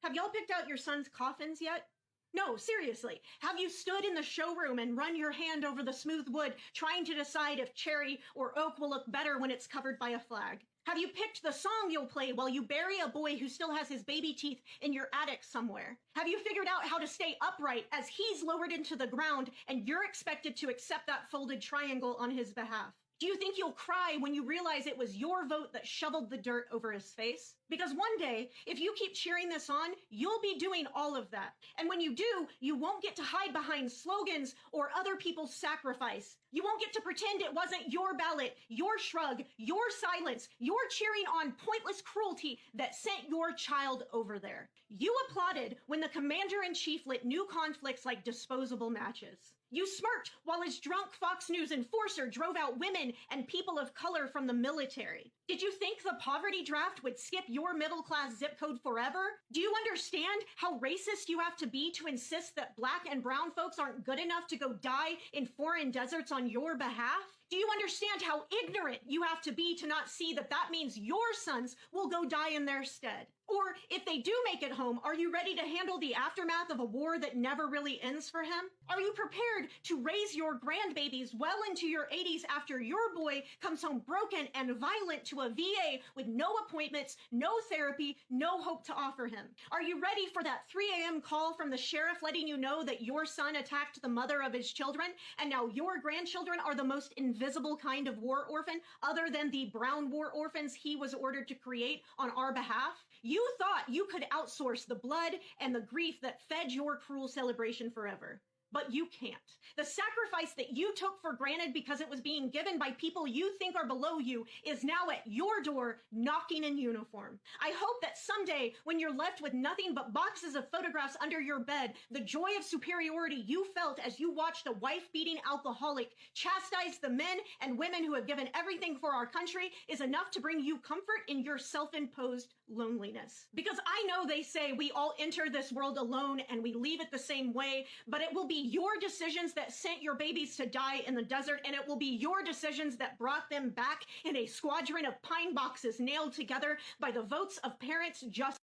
Have y'all picked out your son's coffins yet? No, seriously. Have you stood in the showroom and run your hand over the smooth wood, trying to decide if cherry or oak will look better when it's covered by a flag? Have you picked the song you'll play while you bury a boy who still has his baby teeth in your attic somewhere? Have you figured out how to stay upright as he's lowered into the ground and you're expected to accept that folded triangle on his behalf? Do you think you'll cry when you realize it was your vote that shoveled the dirt over his face? Because one day, if you keep cheering this on, you'll be doing all of that. And when you do, you won't get to hide behind slogans or other people's sacrifice. You won't get to pretend it wasn't your ballot, your shrug, your silence, your cheering on pointless cruelty that sent your child over there. You applauded when the commander-in-chief lit new conflicts like disposable matches. You smirked while his drunk Fox News enforcer drove out women and people of color from the military. Did you think the poverty draft would skip your middle-class zip code forever? Do you understand how racist you have to be to insist that black and brown folks aren't good enough to go die in foreign deserts on your behalf? Do you understand how ignorant you have to be to not see that that means your sons will go die in their stead? Or if they do make it home, are you ready to handle the aftermath of a war that never really ends for him? Are you prepared to raise your grandbabies well into your 80s after your boy comes home broken and violent to a VA with no appointments, no therapy, no hope to offer him? Are you ready for that 3 a.m. call from the sheriff letting you know that your son attacked the mother of his children and now your grandchildren are the most invisible kind of war orphan other than the brown war orphans he was ordered to create on our behalf? You thought you could outsource the blood and the grief that fed your cruel celebration forever. But you can't. The sacrifice that you took for granted because it was being given by people you think are below you is now at your door, knocking in uniform. I hope that someday, when you're left with nothing but boxes of photographs under your bed, the joy of superiority you felt as you watched a wife-beating alcoholic chastise the men and women who have given everything for our country is enough to bring you comfort in your self-imposed loneliness. Because I know they say we all enter this world alone and we leave it the same way, but it will be your decisions that sent your babies to die in the desert, and it will be your decisions that brought them back in a squadron of pine boxes nailed together by the votes of parents just